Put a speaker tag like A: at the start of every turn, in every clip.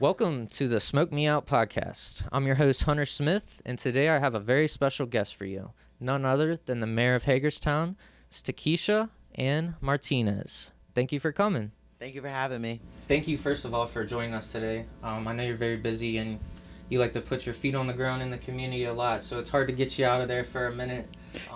A: Welcome to the Smoke Me Out podcast. I'm your host, Hunter Smith, and today I have a very special guest for you. None other than the Mayor of Hagerstown, Tekesha Ann Martinez. Thank you for coming.
B: Thank you for having me.
A: Thank you, first of all, for joining us today. I know you're very busy and you like to put your feet on the ground in the community a lot, so it's hard to get you out of there for a minute.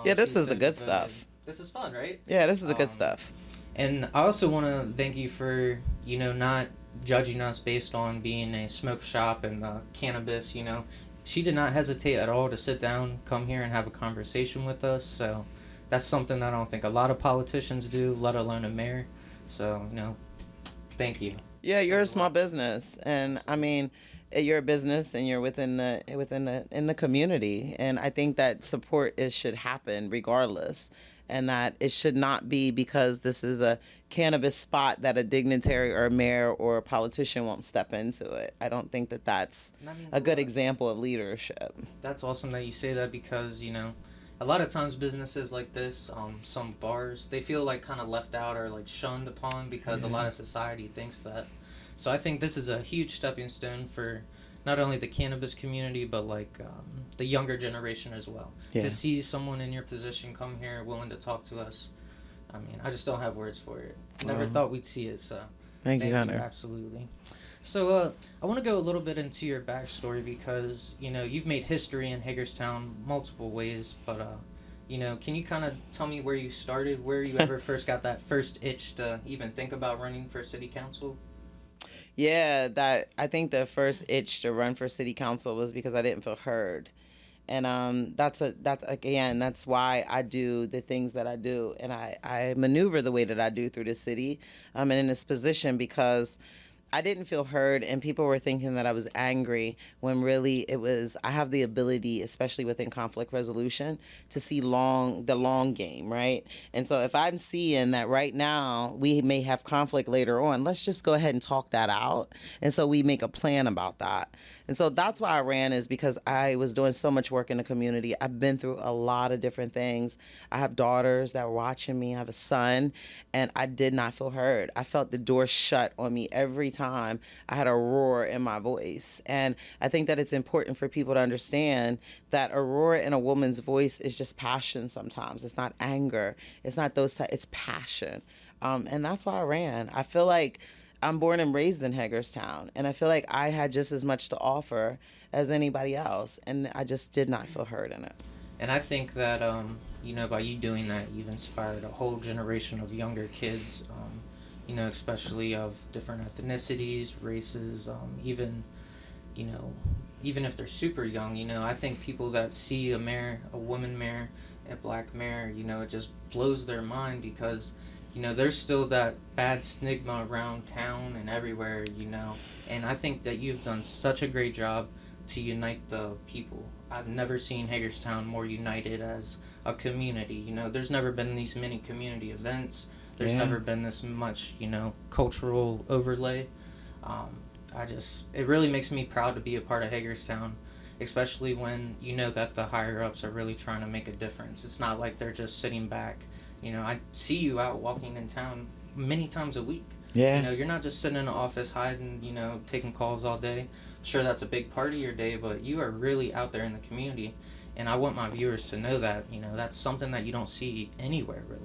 B: Yeah, this is the good stuff.
A: This is fun, right?
B: Yeah, this is the good stuff.
A: And I also want to thank you for, not judging us based on being a smoke shop and cannabis, She did not hesitate at all to sit down, come here and have a conversation with us. So that's something that I don't think a lot of politicians do, let alone a mayor. So, thank you.
B: Yeah, you're a small business. And I mean, you're a business and you're in the community. And I think that support should happen regardless. And that it should not be because this is a cannabis spot that a dignitary or a mayor or a politician won't step into it. I don't think that that's a good example of leadership.
A: That's awesome that you say that because, a lot of times businesses like this, some bars, they feel like kind of left out or like shunned upon because a lot of society thinks that. So I think this is a huge stepping stone for not only the cannabis community, but like the younger generation as well. Yeah. To see someone in your position come here willing to talk to us, I mean, I just don't have words for it. Never thought we'd see it, so
B: thank you, Hunter.
A: Absolutely. So I want to go a little bit into your backstory because, you've made history in Hagerstown multiple ways, but, can you kind of tell me where you started, where you ever first got that first itch to even think about running for city council?
B: Yeah, I think the first itch to run for city council was because I didn't feel heard. And that's why I do the things that I do. And I maneuver the way that I do through the city and in this position because I didn't feel heard, and people were thinking that I was angry when really it was, I have the ability, especially within conflict resolution, to see the long game, right? And so if I'm seeing that right now we may have conflict later on, let's just go ahead and talk that out. And so we make a plan about that. And so that's why I ran, is because I was doing so much work in the community. I've been through a lot of different things. I have daughters that were watching me. I have a son, and I did not feel heard. I felt the door shut on me every time I had a roar in my voice. And I think that it's important for people to understand that a roar in a woman's voice is just passion sometimes. It's not anger. It's not it's passion. And that's why I ran. I feel like I'm born and raised in Hagerstown, and I feel like I had just as much to offer as anybody else, and I just did not feel heard in it.
A: And I think that, by you doing that, you've inspired a whole generation of younger kids, especially of different ethnicities, races, even if they're super young, I think people that see a mayor, a woman mayor, a black mayor, it just blows their mind because there's still that bad stigma around town and everywhere, and I think that you've done such a great job to unite the people. I've never seen Hagerstown more united as a community. There's never been these many community events. There's never been this much, cultural overlay. It really makes me proud to be a part of Hagerstown, especially when that the higher ups are really trying to make a difference. It's not like they're just sitting back. I see you out walking in town many times a week.
B: Yeah.
A: You're not just sitting in the office hiding, taking calls all day. Sure, that's a big part of your day, but you are really out there in the community. And I want my viewers to know that, that's something that you don't see anywhere, really.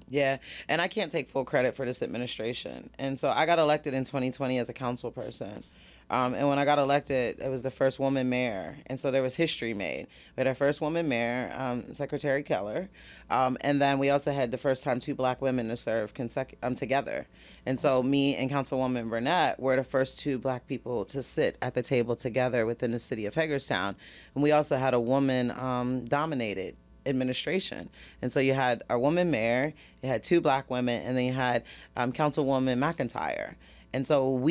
B: Yeah, and I can't take full credit for this administration. And so I got elected in 2020 as a council person. And when I got elected, it was the first woman mayor. And so there was history made. We had our first woman mayor, Secretary Keller. And then we also had the first time 2 black women to serve together. And so me and Councilwoman Burnett were the first 2 black people to sit at the table together within the city of Hagerstown. And we also had a woman dominated administration. And so you had our woman mayor, you had 2 black women, and then you had Councilwoman McIntyre. And so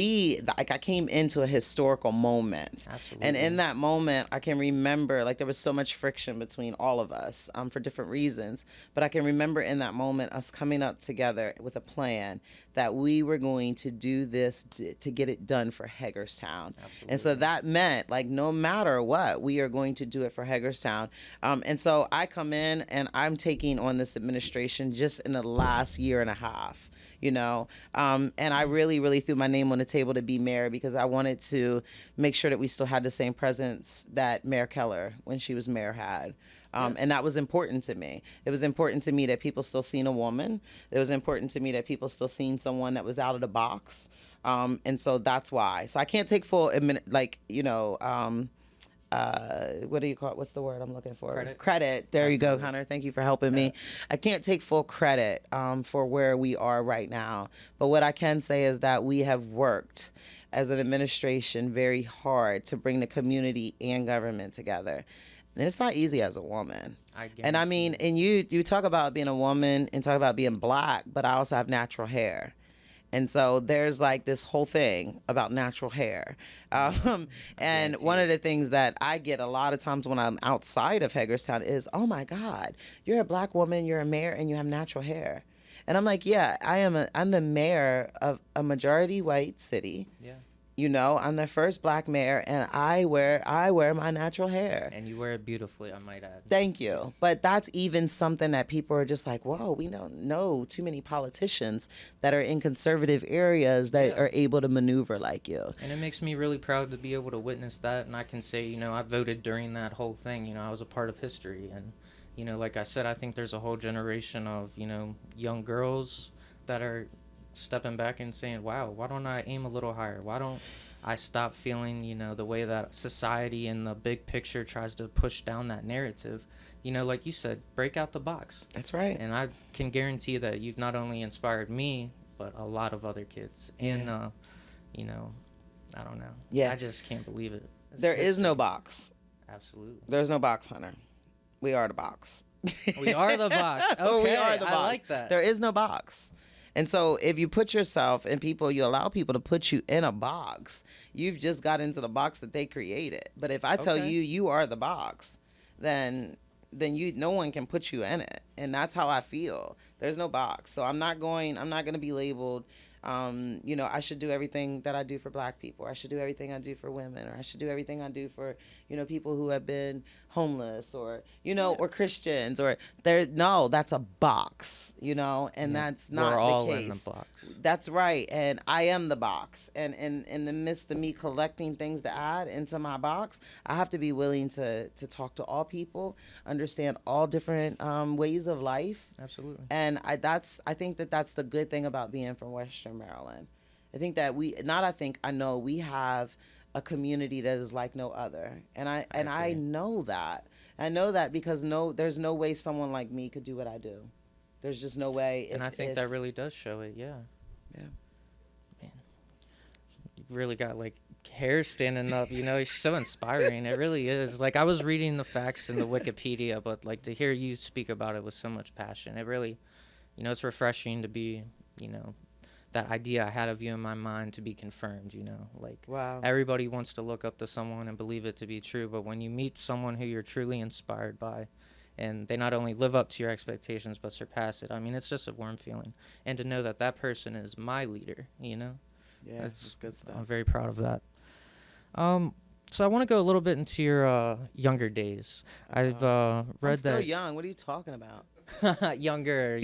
B: I came into a historical moment.
A: Absolutely.
B: And in that moment, I can remember, there was so much friction between all of us for different reasons. But I can remember in that moment us coming up together with a plan that we were going to do this to get it done for Hagerstown.
A: Absolutely.
B: And so that meant, like, no matter what, we are going to do it for Hagerstown. And so I come in and I'm taking on this administration just in the last year and a half. And I really, really threw my name on the table to be mayor because I wanted to make sure that we still had the same presence that Mayor Keller, when she was mayor, had. And that was important to me. It was important to me that people still seen a woman. It was important to me that people still seen someone that was out of the box. And so that's why. So I can't take full, what do you call it? What's the word I'm looking for? Credit. There you go, Connor. Thank you for helping me. I can't take full credit for where we are right now. But what I can say is that we have worked as an administration very hard to bring the community and government together. And it's not easy as a woman. And I mean, and you talk about being a woman and talk about being black, but I also have natural hair. And so there's like this whole thing about natural hair. And one of the things that I get a lot of times when I'm outside of Hagerstown is, oh my God, you're a black woman, you're a mayor, and you have natural hair. And I'm like, yeah, I'm the mayor of a majority white city.
A: Yeah.
B: I'm the first black mayor, and I wear my natural hair.
A: And you wear it beautifully, I might add.
B: Thank you. Yes. But that's even something that people are just like, whoa, we don't know too many politicians that are in conservative areas that are able to maneuver like you.
A: And it makes me really proud to be able to witness that. And I can say, I voted during that whole thing. I was a part of history. And, like I said, I think there's a whole generation of, young girls that are stepping back and saying, wow, why don't I aim a little higher? Why don't I stop feeling, the way that society in the big picture tries to push down that narrative? Like you said, break out the box.
B: That's right.
A: And I can guarantee that you've not only inspired me, but a lot of other kids. And, I don't know.
B: Yeah.
A: I just can't believe it.
B: There is no box.
A: Absolutely.
B: There's no box, Hunter. We are the box.
A: We are the box. Okay,
B: we are the box.
A: I like that.
B: There is no box. And so if you put yourself and you allow people to put you in a box, you've just got into the box that they created. But if I tell you are the box, then no one can put you in it. And that's how I feel. There's no box. So I'm not going to be labeled, I should do everything that I do for black people. Or I should do everything I do for women. Or I should do everything I do for, people who have been homeless or, or Christians or that's a box, and that's not the case. We're all in the box. That's right. And I am the box. And in the midst of me collecting things to add into my box, I have to be willing to talk to all people, understand all different ways of life.
A: Absolutely.
B: And I think that's the good thing about being from Western Maryland. I think that I know we have a community that is like no other. And I know that. I know that because there's no way someone like me could do what I do. There's just no way.
A: And I think that really does show it, yeah.
B: Yeah.
A: Man, you really got like hair standing up, it's so inspiring. It really is. Like I was reading the facts in the Wikipedia, but like to hear you speak about it with so much passion, it really, it's refreshing to be, that idea I had of you in my mind to be confirmed, like
B: wow.
A: Everybody wants to look up to someone and believe it to be true, but when you meet someone who you're truly inspired by and they not only live up to your expectations but surpass it, I mean, it's just a warm feeling. And to know that person is my leader,
B: Yeah, that's good stuff.
A: I'm very proud of that. So I want to go a little bit into your younger days. I've read
B: I'm still
A: that
B: young. What are you talking about?
A: Younger,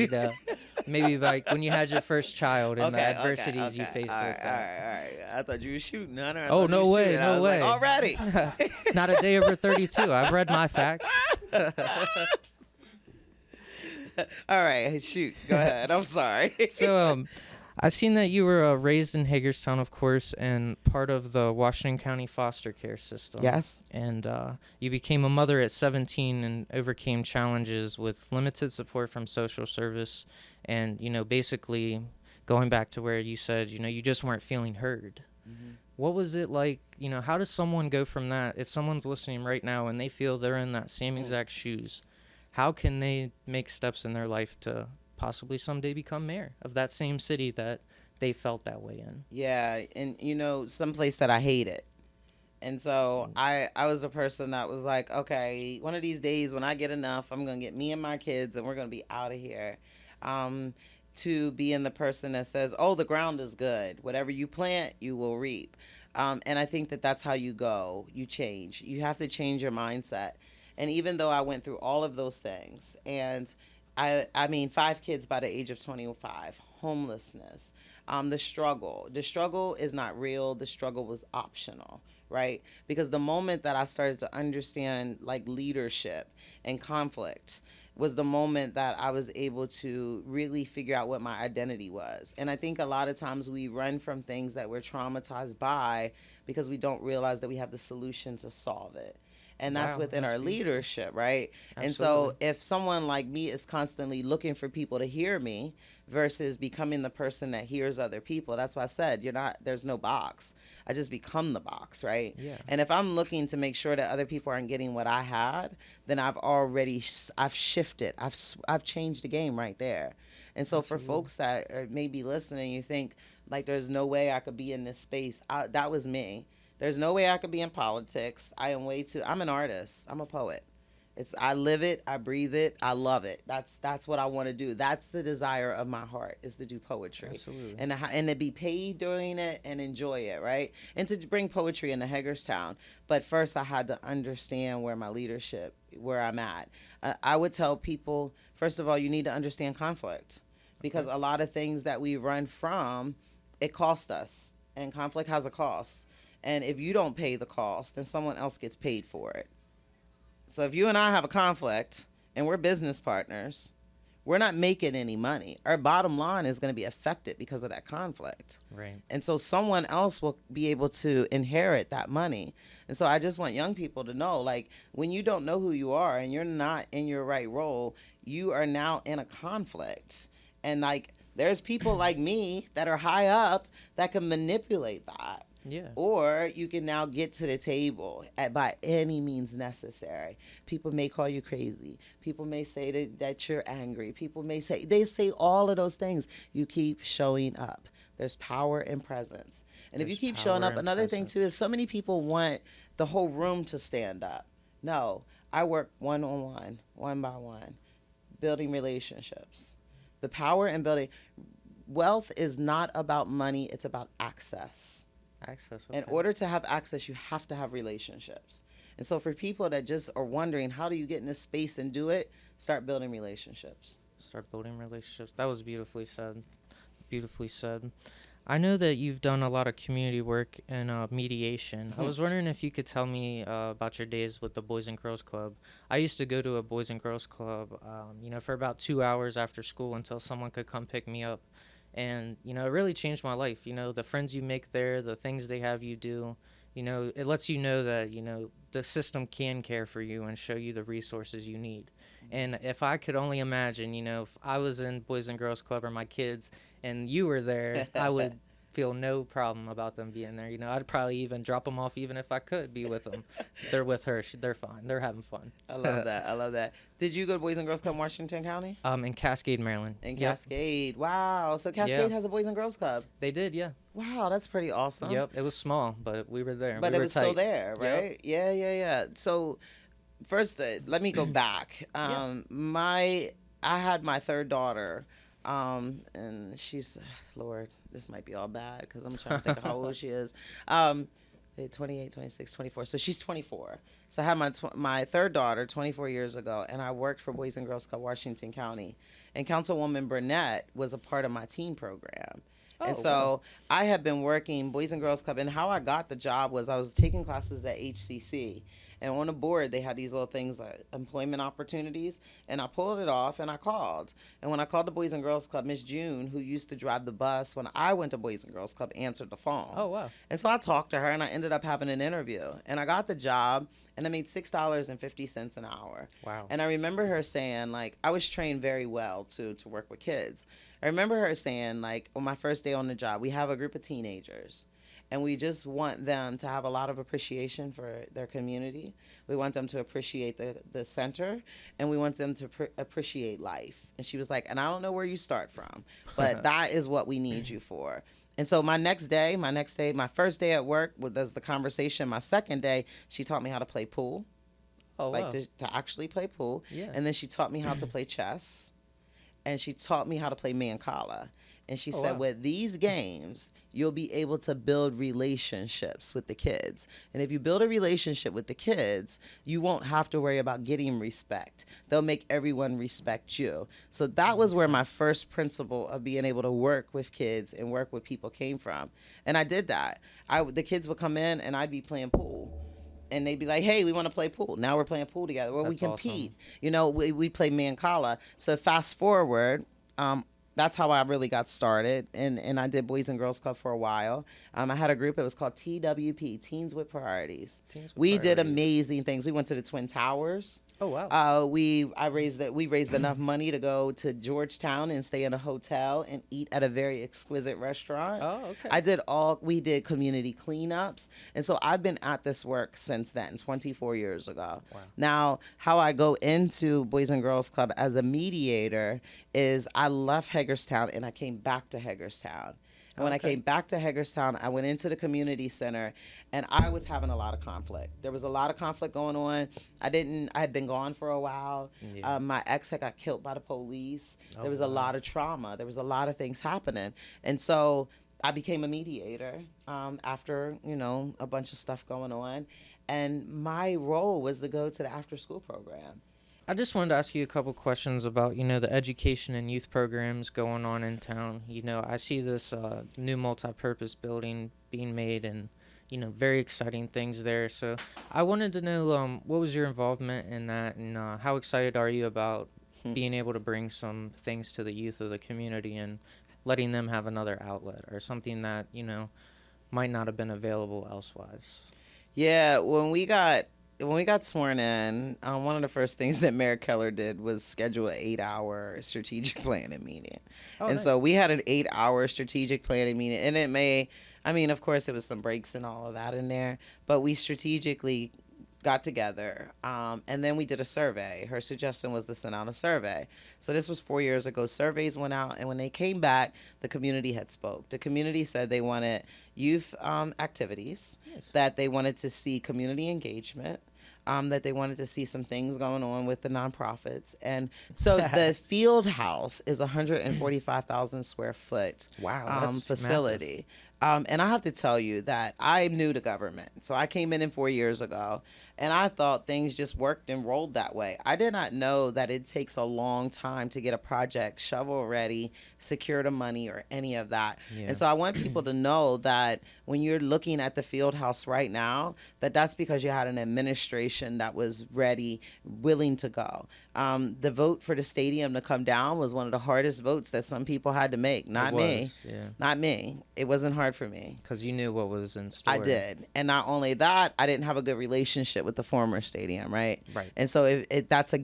A: maybe like when you had your first child and the adversities you faced with that.
B: All right. I thought you were shooting, Hunter.
A: Oh, no way.
B: Like, already.
A: Not a day over 32. I've read my facts.
B: All right, shoot. Go ahead. I'm sorry.
A: So, I've seen that you were raised in Hagerstown, of course, and part of the Washington County foster care system.
B: Yes.
A: And you became a mother at 17 and overcame challenges with limited support from social service and, basically going back to where you said, you just weren't feeling heard. Mm-hmm. What was it like, how does someone go from that? If someone's listening right now and they feel they're in that same exact shoes, how can they make steps in their life to possibly someday become mayor of that same city that they felt that way in?
B: Yeah, and someplace that I hated. And so I was a person that was like, okay, one of these days when I get enough, I'm going to get me and my kids and we're going to be out of here. to being the person that says, oh, the ground is good. Whatever you plant, you will reap. And I think that that's how you go. You change. You have to change your mindset. And even though I went through all of those things, and I mean, 5 kids by the age of 25, homelessness, the struggle is not real. The struggle was optional, right? Because the moment that I started to understand like leadership and conflict was the moment that I was able to really figure out what my identity was. And I think a lot of times we run from things that we're traumatized by because we don't realize that we have the solution to solve it. And that's
A: Wow,
B: within
A: that's
B: our
A: beautiful.
B: leadership, right? And so
A: Absolutely.
B: if someone like me is constantly looking for people to hear me versus becoming the person that hears other people, that's why I said there's no box. I just become the box, right?
A: Yeah.
B: And if I'm looking to make sure that other people aren't getting what I had, then I've shifted. I've changed the game right there. And so for
A: Absolutely.
B: folks that are maybe listening, you think like there's no way I could be in this space. That was me. There's no way I could be in politics. I'm an artist. I'm a poet. I live it, I breathe it, I love it. That's what I want to do. That's the desire of my heart, is to do poetry.
A: Absolutely.
B: And to be paid doing it and enjoy it, right? And to bring poetry into Hagerstown. But first I had to understand where I'm at. I would tell people, first of all, you need to understand conflict, because
A: Okay.
B: a lot of things that we run from, it costs us, and conflict has a cost. And if you don't pay the cost, then someone else gets paid for it. So if you and I have a conflict and we're business partners, we're not making any money. Our bottom line is going to be affected because of that conflict.
A: Right.
B: And so someone else will be able to inherit that money. And so I just want young people to know, like, when you don't know who you are and you're not in your right role, you are now in a conflict. And like, there's people like me that are high up that can manipulate that.
A: Yeah.
B: Or you can now get to the table by any means necessary. People may call you crazy. People may say that you're angry. They say all of those things. You keep showing up. There's power in presence. And if you
A: There's
B: keep showing
A: power
B: up,
A: in
B: another thing too is
A: presence.
B: so many people want the whole room to stand up. No, I work one on one by one, building relationships. The power in building wealth is not about money, it's about access.
A: Access.
B: In
A: Okay.
B: order to have access, you have to have relationships. And so for people that just are wondering, how do you get in this space and do it? Start building relationships.
A: Start building relationships. That was beautifully said. Beautifully said. I know that you've done a lot of community work and mediation. I was wondering if you could tell me about your days with the Boys and Girls Club. I used to go to a Boys and Girls Club, for about 2 hours after school until someone could come pick me up. And, it really changed my life. The friends you make there, the things they have you do, it lets you know that, the system can care for you and show you the resources you need. And if I could only imagine, if I was in Boys and Girls Club or my kids and you were there, I would feel no problem about them being there. I'd probably even drop them off even if I could be with them. They're with her. They're fine. They're having fun.
B: I love that. I love that. Did you go to Boys and Girls Club Washington County?
A: In Cascade, Maryland.
B: In
A: Yep.
B: Cascade. Wow. So Cascade
A: Yeah.
B: has a Boys and Girls Club.
A: They did, yeah.
B: Wow, that's pretty awesome.
A: Yep. It was small, but we were there.
B: But
A: we
B: it
A: were
B: was
A: tight.
B: still there,
A: Yep.
B: right? Yeah. So first, let me go back.
A: Yeah.
B: I had my third daughter, and she's, Lord, this might be all bad because I'm trying to think of how old she is. 28, 26, 24. So she's 24. So I had my third daughter 24 years ago, and I worked for Boys and Girls Club Washington County. And Councilwoman Burnett was a part of my teen program. And
A: Oh,
B: so
A: wow.
B: I have been working Boys and Girls Club, and how I got the job was I was taking classes at HCC. And on the board, they had these little things like employment opportunities. And I pulled it off and I called. And when I called the Boys and Girls Club, Miss June, who used to drive the bus when I went to Boys and Girls Club, answered the phone.
A: Oh, wow.
B: And so I talked to her and I ended up having an interview. And I got the job and I made $6.50 an hour.
A: Wow.
B: And I remember her saying, like, I was trained very well to work with kids. I remember her saying, like, on my first day on the job, we have a group of teenagers. And we just want them to have a lot of appreciation for their community. We want them to appreciate the center, and we want them to appreciate life. And she was like, and I don't know where you start from, but that is what we need you for. And so my first day at work was the conversation. My second day, she taught me how to play pool,
A: Oh,
B: like
A: wow.
B: to actually play pool.
A: Yeah.
B: And then she taught me how to play chess. and she taught me how to play Mancala. And she
A: Oh
B: said,
A: wow.
B: with these games, you'll be able to build relationships with the kids. And if you build a relationship with the kids, you won't have to worry about getting respect. They'll make everyone respect you. So that was
A: Makes
B: where my
A: sense.
B: first principle of being able to work with kids and work with people came from. And I did that. The kids would come in and I'd be playing pool, and they'd be like, "Hey, we want to play pool." Now we're playing pool together. Well, we
A: That's
B: compete.
A: awesome.
B: We play Mancala. So fast forward, that's how I really got started. And I did Boys and Girls Club for a while. I had a group. It was called TWP, Teens with Priorities.
A: Teams with
B: We did
A: priorities.
B: amazing things. We went to the Twin Towers.
A: Oh wow.
B: We raised enough money to go to Georgetown and stay in a hotel and eat at a very exquisite restaurant.
A: Oh okay.
B: We did community cleanups. And so I've been at this work since then, 24 years ago.
A: Wow.
B: Now, how I go into Boys and Girls Club as a mediator is I left Hagerstown and I came back to Hagerstown. And when I
A: Okay.
B: came back to Hagerstown, I went into the community center and I was having a lot of conflict. There was a lot of conflict going on. I had been gone for a while.
A: Yeah.
B: My ex had got killed by the police.
A: Oh,
B: There was a
A: wow.
B: lot of trauma. There was a lot of things happening. And so I became a mediator after, a bunch of stuff going on. And my role was to go to the after school program.
A: I just wanted to ask you a couple questions about, the education and youth programs going on in town. I see this new multi-purpose building being made and, very exciting things there. So I wanted to know what was your involvement in that and how excited are you about being able to bring some things to the youth of the community and letting them have another outlet or something that, might not have been available elsewise.
B: Yeah, when we got sworn in, one of the first things that Mayor Keller did was schedule an 8-hour strategic planning meeting.
A: Oh,
B: And
A: nice.
B: so we had an 8-hour strategic planning meeting, and of course, it was some breaks and all of that in there, but we strategically got together, and then we did a survey. Her suggestion was to send out a survey. So this was 4 years ago. Surveys went out, and when they came back, the community had spoke. The community said they wanted youth activities,
A: Nice.
B: that they wanted to see community engagement, that they wanted to see some things going on with the nonprofits. And so the field house is 145,000 square foot
A: Wow, that's
B: facility. And I have to tell you that I'm new to government. So I came in 4 years ago, and I thought things just worked and rolled that way. I did not know that it takes a long time to get a project shovel ready, secure the money, or any of that.
A: Yeah.
B: And so I want people to know that when you're looking at the field house right now, that's because you had an administration that was ready, willing to go. The vote for the stadium to come down was one of the hardest votes that some people had to make. Not me.
A: Yeah.
B: Not me. It wasn't hard for me.
A: Because you knew what was in store.
B: I did. And not only that, I didn't have a good relationship with the former stadium, right?
A: Right.
B: And so that's a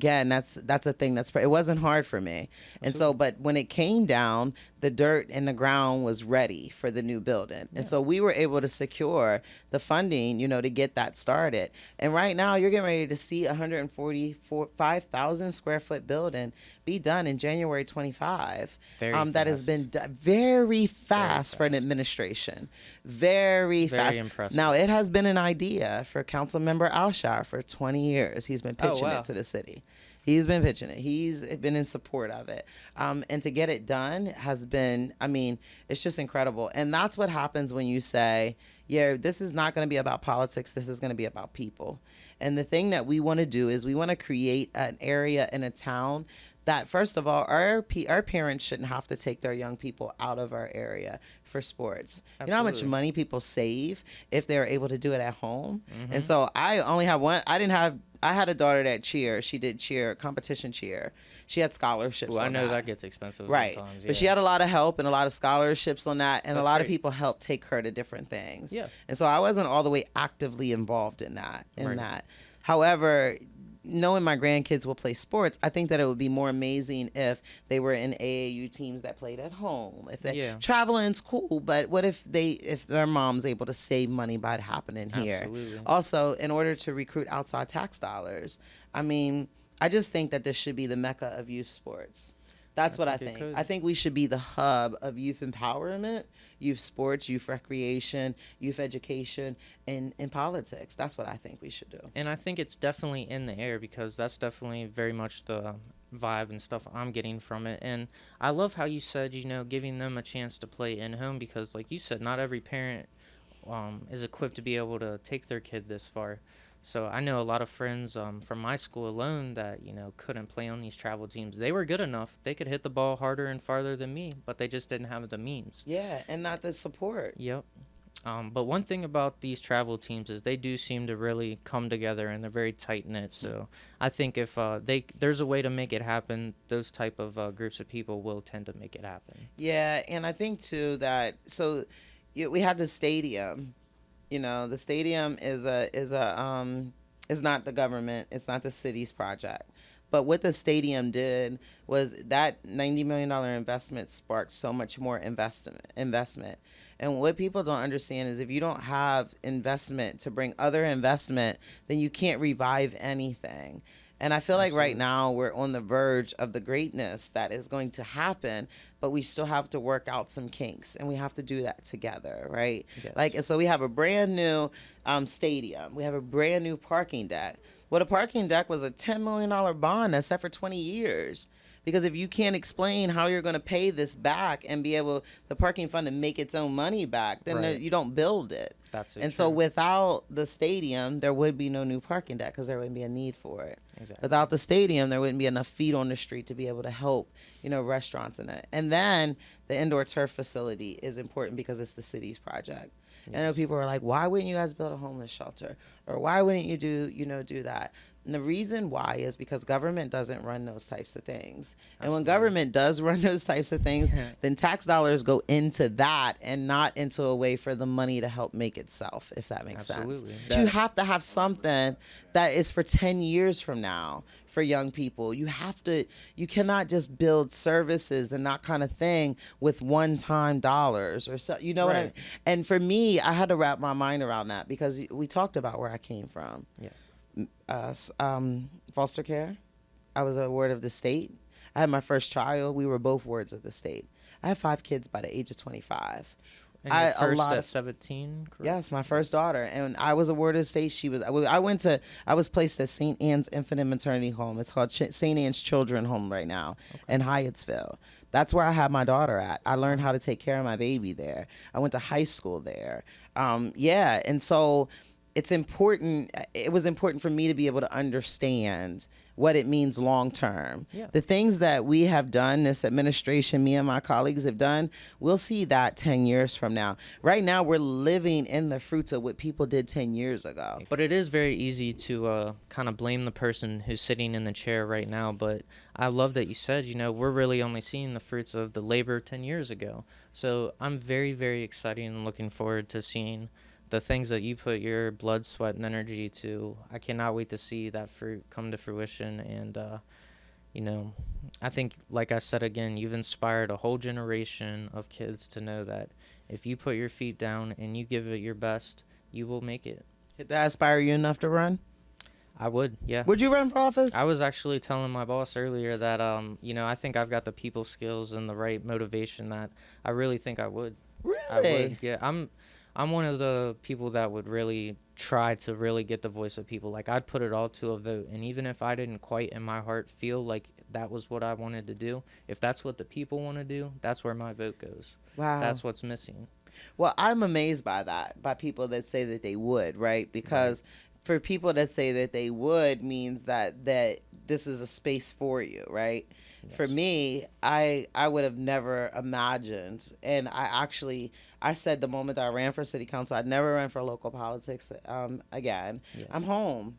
B: thing it wasn't hard for me. And so, but when it came down, the dirt in the ground was ready for the new building. And so we were able to secure the funding, to get that started. And right now you're getting ready to see 145,000 square foot building be done in January 25.
A: Very
B: that has
A: fast.
B: been very fast for an administration. Very fast.
A: impressive.
B: Now, it has been an idea for Councilmember Alshire for 20 years. He's been pitching
A: wow.
B: it to the city. He's been pitching it. He's been in support of it. And to get it done has been, it's just incredible. And that's what happens when you say, yeah, this is not going to be about politics. This is going to be about people. And the thing that we want to do is we want to create an area in a town that, first of all, our parents shouldn't have to take their young people out of our area for sports. You know how much
A: Absolutely.
B: money people save if they're able to do it at home?
A: Mm-hmm.
B: And so I only have one. I had a daughter that cheer. She did cheer, competition cheer. She had scholarships
A: Well, I
B: on
A: know
B: that.
A: that gets expensive
B: Right.
A: sometimes.
B: But she had a lot of help and a lot of scholarships on that. And a
A: That's
B: lot of
A: great.
B: people helped take her to different things.
A: Yeah.
B: And so I wasn't all the way actively involved in that.
A: Right.
B: However, knowing my grandkids will play sports, I think that it would be more amazing if they were in AAU teams that played at home. If they traveling's cool, but what if their mom's able to save money by it happening here?
A: Absolutely.
B: Also, in order to recruit outside tax dollars, I just think that this should be the mecca of youth sports. That's what I think. I think we should be the hub of youth empowerment, youth sports, youth recreation, youth education, and politics. That's what I think we should do.
A: And I think it's definitely in the air because that's definitely very much the vibe and stuff I'm getting from it. And I love how you said, giving them a chance to play in home, because like you said, not every parent is equipped to be able to take their kid this far. So I know a lot of friends from my school alone that couldn't play on these travel teams. They were good enough; they could hit the ball harder and farther than me, but they just didn't have the means.
B: Yeah, and not the support.
A: Yep. But one thing about these travel teams is they do seem to really come together, and they're very tight knit. So I think if there's a way to make it happen, those type of groups of people will tend to make it happen.
B: Yeah, and I think too that we had the stadium. The stadium is not the government. It's not the city's project. But what the stadium did was that $90 million investment sparked so much more investment. And what people don't understand is if you don't have investment to bring other investment, then you can't revive anything. And I feel like right now we're on the verge of the greatness that is going to happen, but we still have to work out some kinks, and we have to do that together, right?
A: Yes.
B: So we have a brand new stadium. We have a brand new parking deck. Well, the parking deck was a $10 million bond that's set for 20 years. Because if you can't explain how you're going to pay this back and be able, the parking fund to make its own money back, then you don't build it.
A: That's it.
B: And so without the stadium, there would be no new parking deck because there wouldn't be a need for it.
A: Exactly.
B: Without the stadium, there wouldn't be enough feet on the street to be able to help, restaurants in it. And then the indoor turf facility is important because it's the city's project. Yes. I know people are like, why wouldn't you guys build a homeless shelter? Or why wouldn't you do that? And the reason why is because government doesn't run those types of things. And when government does run those types of things, then tax dollars go into that and not into a way for the money to help make itself, if that makes sense. You have to have something that is for 10 years from now for young people. You cannot just build services and that kind of thing with one-time dollars or so, what I mean? And for me, I had to wrap my mind around that because we talked about where I came from.
A: Yes.
B: Foster care. I was a ward of the state. I had my first child. We were both wards of the state. I had 5 kids by the age of 25.
A: And your first at 17, correct?
B: Yes, my first daughter. And I was a ward of the state. I was placed at St. Anne's Infant and Maternity Home. It's called St. Anne's Children Home right now in Hyattsville. That's where I had my daughter at. I learned how to take care of my baby there. I went to high school there. And so it was important for me to be able to understand what it means long term. Yeah. The things that we have done, this administration, me and my colleagues have done, we'll see that 10 years from now. Right now, we're living in the fruits of what people did 10 years ago.
A: But it is very easy to kind of blame the person who's sitting in the chair right now. But I love that you said, we're really only seeing the fruits of the labor 10 years ago. So I'm very, very excited and looking forward to seeing the things that you put your blood, sweat, and energy to. I cannot wait to see that fruit come to fruition. And, I think, like I said again, you've inspired a whole generation of kids to know that if you put your feet down and you give it your best, you will make it.
B: Did that inspire you enough to run?
A: I would, yeah.
B: Would you run for office?
A: I was actually telling my boss earlier that, I think I've got the people skills and the right motivation that I really think I would.
B: Really?
A: I would, yeah. I'm one of the people that would really try to really get the voice of people. Like, I'd put it all to a vote. And even if I didn't quite in my heart feel like that was what I wanted to do, if that's what the people want to do, that's where my vote goes. Wow. That's what's missing.
B: Well, I'm amazed by that, by people that say that they would, right? Because for people that say that they would means that this is a space for you, right? Yes. For me, I would have never imagined, and I said the moment that I ran for city council, I'd never run for local politics again. Yeah. I'm home.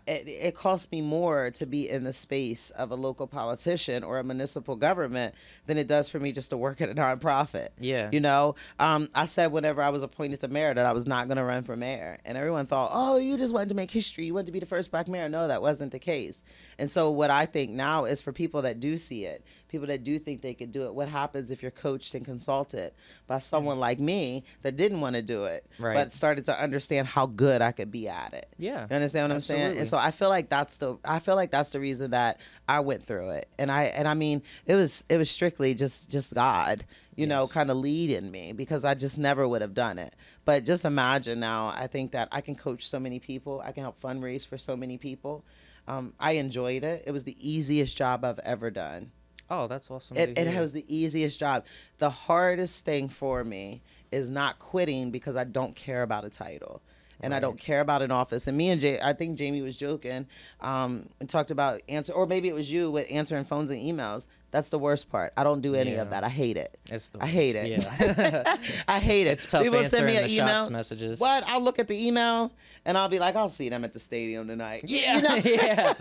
B: It costs me more to be in the space of a local politician or a municipal government than it does for me just to work at a nonprofit.
A: Yeah.
B: I said whenever I was appointed to mayor that I was not going to run for mayor. And everyone thought, oh, you just wanted to make history. You wanted to be the first Black mayor. No, that wasn't the case. And so what I think now is for people that do see it, people that do think they could do it, what happens if you're coached and consulted by someone like me that didn't want to do it, but started to understand how good I could be at it.
A: Yeah.
B: You understand what I'm saying? And so I feel like that's the reason that I went through it. And I mean, it was strictly just God, kind of leading me, because I just never would have done it. But just imagine now, I think that I can coach so many people. I can help fundraise for so many people. I enjoyed it. It was the easiest job I've ever done.
A: Oh, that's awesome to
B: It
A: hear.
B: was the easiest job. The hardest thing for me is not quitting because I don't care about a title. And I
A: Right.
B: don't care about an office. And me and Jay, I think Jamie was joking, and talked about or maybe it was you with answering phones and emails. That's the worst part. I don't do any of
A: Yeah.
B: that. I hate it.
A: It's the
B: I hate
A: worst.
B: it.
A: Yeah.
B: I hate it.
A: It's tough
B: People send me
A: answering
B: an
A: the
B: email.
A: shops messages.
B: What? I'll look at the email and I'll be like, I'll see them at the stadium tonight.
A: Yeah.
B: You know?
A: Yeah.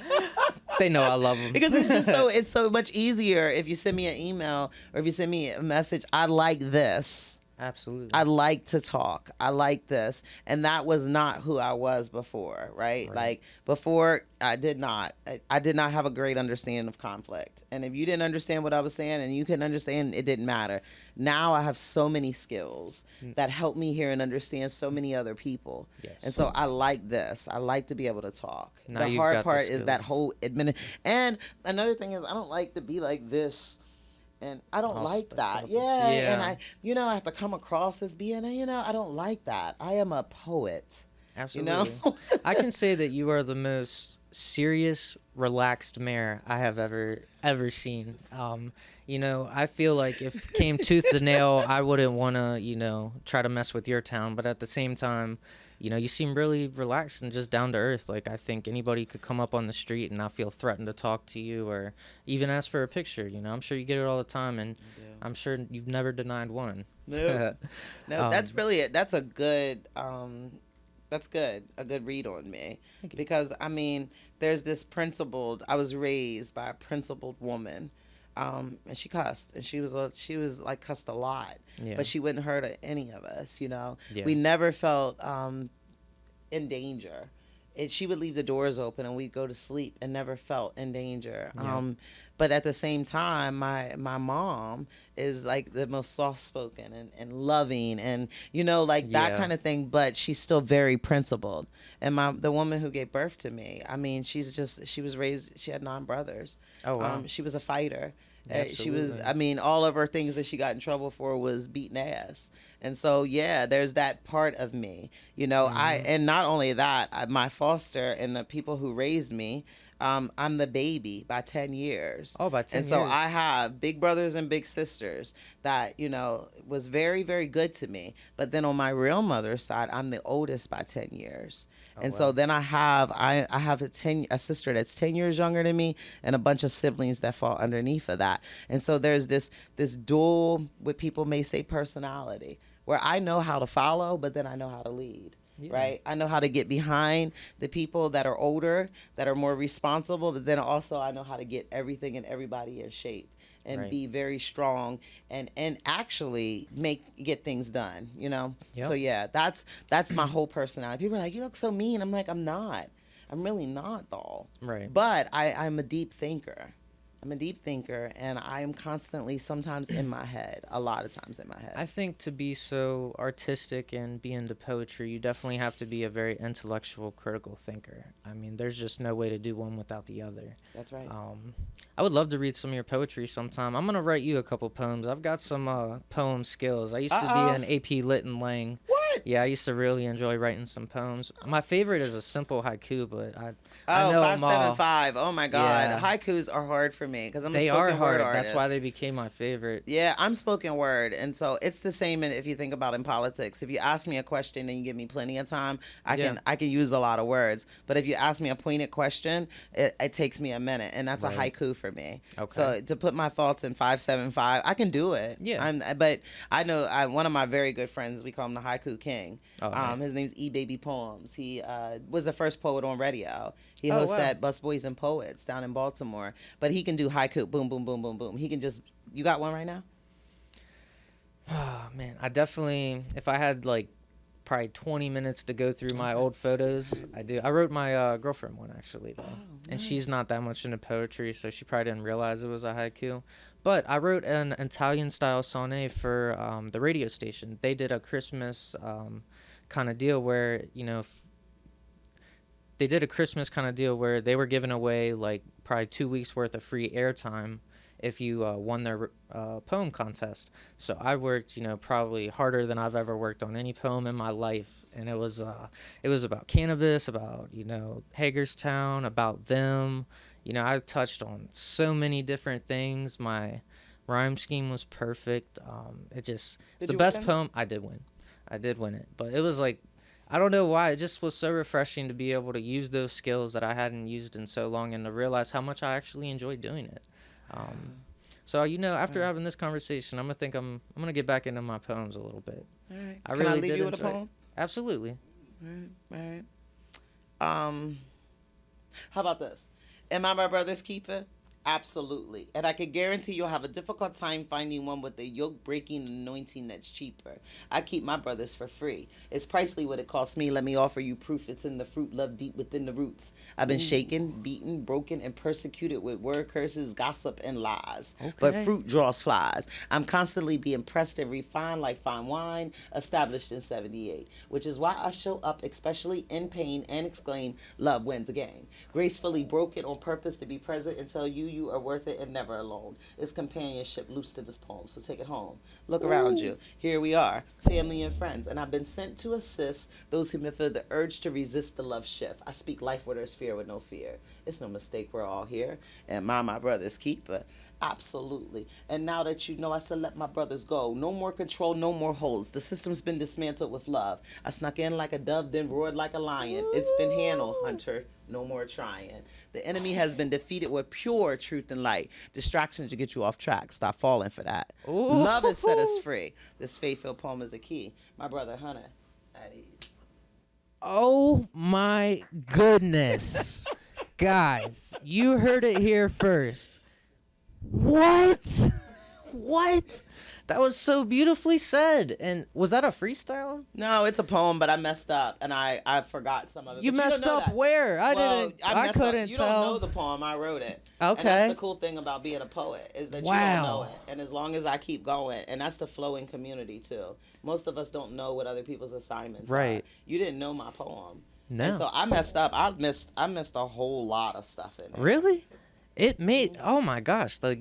A: They know I love them.
B: Because it's so much easier if you send me an email or if you send me a message. I like this.
A: Absolutely.
B: I like to talk. I like this. And that was not who I was before, right? Like before I did not have a great understanding of conflict. And if you didn't understand what I was saying and you couldn't understand, it didn't matter. Now I have so many skills that help me hear and understand so many other people.
A: Yes.
B: And so I like this. I like to be able to talk.
A: Now
B: the
A: you've
B: hard
A: got the
B: part is that
A: skills.
B: whole and another thing is I don't like to be like this. And I don't
A: All
B: like
A: stuck
B: that.
A: up.
B: Yeah. And
A: Yeah.
B: I have to come across as being, I don't like that. I am a poet.
A: Absolutely. I can say that you are the most serious, relaxed mayor I have ever seen. I feel like if it came tooth to nail, I wouldn't want to, try to mess with your town. But at the same time, you seem really relaxed and just down to earth. Like, I think anybody could come up on the street and not feel threatened to talk to you or even ask for a picture. I'm sure you get it all the time, and I'm sure you've never denied one.
B: No, that's really it. That's a good, that's good. A good read on me.
A: Thank you.
B: Because, there's this I was raised by a principled woman. And she cussed, and she was like cussed a lot,
A: Yeah.
B: but she wouldn't hurt any of us.
A: Yeah.
B: We never felt in danger. She would leave the doors open, and we'd go to sleep, and never felt in danger.
A: Yeah.
B: But at the same time, my mom is like the most soft spoken and loving, and that
A: Yeah.
B: kind of thing. But she's still very principled. And the woman who gave birth to me, she was raised. She had 9 brothers.
A: Oh, wow.
B: She was a fighter. She was.
A: Absolutely.
B: All of her things that she got in trouble for was beating ass. And so, yeah, there's that part of me, and not only that, my foster and the people who raised me, I'm the baby by 10 years.
A: Oh, by 10
B: And so
A: years.
B: I have big brothers and big sisters that, was very, very good to me. But then on my real mother's side, I'm the oldest by 10 years. And so then I have a sister that's 10 years younger than me and a bunch of siblings that fall underneath of that. And so there's this dual, what people may say, personality, where I know how to follow, but then I know how to lead.
A: Yeah.
B: Right? I know how to get behind the people that are older, that are more responsible, but then also I know how to get everything and everybody in shape and
A: Right.
B: be very strong and actually get things done,
A: Yep.
B: So yeah, that's my whole personality. People are like, you look so mean. I'm like, I'm not. I'm really not, though.
A: Right.
B: But I'm a deep thinker. I'm a deep thinker, and I am constantly, sometimes in my head, a lot of times in my head.
A: I think to be so artistic and be into poetry, you definitely have to be a very intellectual, critical thinker. There's just no way to do one without the other.
B: That's right.
A: I would love to read some of your poetry sometime. I'm going to write you a couple poems. I've got some poem skills. I used to be an AP Lit and Lang.
B: What?
A: Yeah, I used to really enjoy writing some poems. My favorite is a simple haiku, but I know 'em all.
B: 575. Oh my God.
A: Yeah.
B: Haikus are hard for me because I'm a
A: They
B: spoken
A: are hard.
B: word artist.
A: That's why they became my favorite.
B: Yeah, I'm spoken word, and so it's the same if you think about in politics. If you ask me a question and you give me plenty of time, I can use a lot of words. But if you ask me a pointed question, it takes me a minute, and that's a haiku for me.
A: Okay.
B: So to put my thoughts in 575, I can do it.
A: Yeah.
B: But I know one of my very good friends, we call him the Haiku King.
A: Oh, nice.
B: His name's E-Baby Poems. He was the first poet on radio. He
A: Oh,
B: hosts
A: wow.
B: that Busboys and Poets down in Baltimore. But he can do haiku, boom, boom, boom, boom, boom. He can just, you got one right now?
A: Oh, man. I definitely, if I had probably 20 minutes to go through my old photos, I do. I wrote my girlfriend one, actually, though. And she's not that much into poetry, so she probably didn't realize it was a haiku. But I wrote an Italian-style sonnet for the radio station. They did a Christmas kind of deal where, they were giving away, probably 2 weeks' worth of free airtime if you won their poem contest. So I worked, probably harder than I've ever worked on any poem in my life, and it was about cannabis, about Hagerstown, about them. I touched on so many different things. My rhyme scheme was perfect. It's the best poem. I did win it, but it was like, I don't know why. It just was so refreshing to be able to use those skills that I hadn't used in so long, and to realize how much I actually enjoyed doing it. So after having this conversation, I'm gonna get back into my poems a little bit.
B: All right.
A: I
B: Can I
A: really
B: leave
A: did
B: you with a
A: enjoy it.
B: poem?
A: Absolutely.
B: All right. How about this? Am I my brother's keeper? Absolutely. And I can guarantee you'll have a difficult time finding one with a yoke-breaking anointing that's cheaper. I keep my brothers for free. It's pricely what it costs me. Let me offer you proof. It's in the fruit, love deep within the roots. I've been shaken, beaten, broken, and persecuted with word curses, gossip, and lies.
A: Okay.
B: But fruit draws flies. I'm constantly being pressed and refined like fine wine, established in 78. Which is why I show up, especially in pain, and exclaim, love wins again. Gracefully broken on purpose to be present and tell you are worth it and never alone. It's companionship loose to this poem, so take it home. Look around you. Here we are, family and friends, and I've been sent to assist those who may feel the urge to resist the love shift. I speak life where there's fear with no fear. It's no mistake we're all here, and my brother's keeper. Absolutely. And now that you know, I said let my brothers go. No more control, no more holds. The system's been dismantled with love. I snuck in like a dove, then roared like a lion. It's been handled, Hunter. No more trying. The enemy has been defeated with pure truth and light. Distractions to get you off track. Stop falling for that.
A: Ooh.
B: Love has set us free. This faith-filled poem is a key. My brother Hunter, at ease.
A: Oh my goodness. Guys, you heard it here first. What? That was so beautifully said. And was that a freestyle?
B: No, it's a poem, but I messed up, and I forgot some of it.
A: You
B: But
A: messed
B: don't know
A: up
B: that.
A: where? I
B: messed up.
A: couldn't
B: You
A: tell.
B: don't know the poem. I wrote it.
A: Okay.
B: And that's the cool thing about being a poet, is that you
A: Wow.
B: don't know it. And as long as I keep going, and that's the flowing community too. Most of us don't know what other people's assignments are.
A: Right.
B: You didn't know my poem.
A: No.
B: And so I messed up. I missed a whole lot of stuff in it.
A: Really? It made, oh my gosh,
B: Oh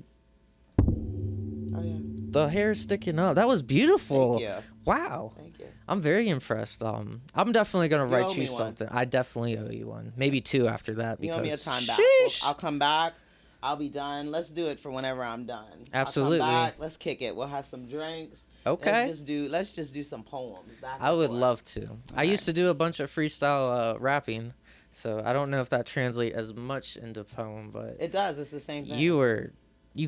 B: yeah.
A: the hair sticking up. That was beautiful.
B: Thank you.
A: Wow.
B: Thank you.
A: I'm very impressed. I'm definitely gonna
B: You owe
A: write
B: me
A: you
B: one.
A: something. I definitely owe you one. Maybe two after that.
B: You
A: Because
B: owe me a time back.
A: sheesh.
B: I'll come back. I'll be done. Let's do it for whenever I'm done.
A: Absolutely.
B: I'll come back. Let's kick it. We'll have some drinks.
A: Okay.
B: Let's just do some poems. Back
A: I
B: and
A: would
B: forth.
A: love to. I used to do a bunch of freestyle rapping, so I don't know if that translates as much into poem, but
B: It does. It's the same thing.
A: you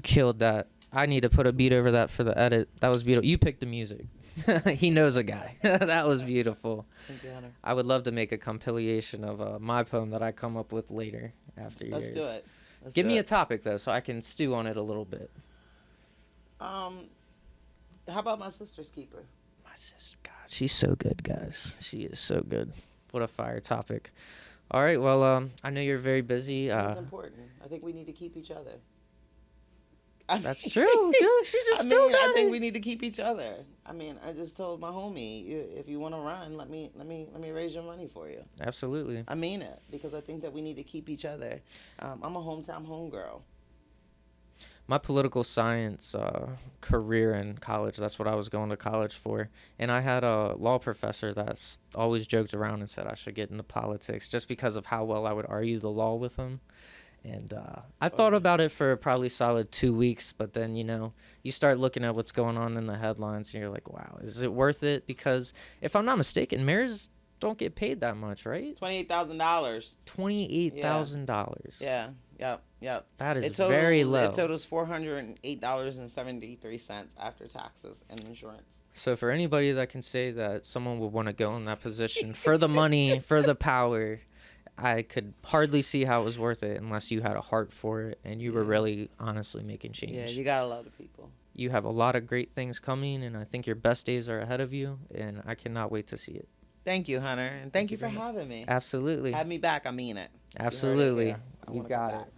A: killed that. I need to put a beat over that for the edit. That was beautiful. You picked the music. He knows a guy. That was beautiful.
B: Thank you, Hunter.
A: I would love to make a compilation of my poem that I come up with later after yours.
B: Let's do it. Let's
A: Give
B: do
A: me a
B: it.
A: topic though, so I can stew on it a little bit.
B: How about my sister's keeper?
A: My sister, God, she's so good, guys. She is so good. What a fire topic. All right, well, I know you're very busy.
B: It's important. I think we need to keep each other.
A: That's true. Dude, she just still got
B: I think
A: it.
B: we need to keep each other. I mean, I just told my homie, if you want to run, let me raise your money for you.
A: Absolutely.
B: I mean it, because I think that we need to keep each other. I'm a hometown homegirl.
A: My political science career in college, that's what I was going to college for. And I had a law professor that's always joked around and said I should get into politics just because of how well I would argue the law with him. And I thought about it for probably solid 2 weeks, but then, you start looking at what's going on in the headlines and you're like, wow, is it worth it? Because if I'm not mistaken, mayors don't get paid that much, right?
B: $28,000.
A: $28,000.
B: Yeah. Yep.
A: That is very low.
B: It totals $408.73 after taxes and insurance.
A: So for anybody that can say that someone would want to go in that position for the money, for the power, I could hardly see how it was worth it unless you had a heart for it and you were really honestly making change.
B: Yeah, you gotta love the people.
A: You have a lot of great things coming, and I think your best days are ahead of you, and I cannot wait to see it.
B: Thank you, Hunter, and thank you for having me.
A: Absolutely.
B: Have me back. I mean it.
A: Absolutely.
B: I
A: You
B: wanna go
A: got
B: back.
A: it.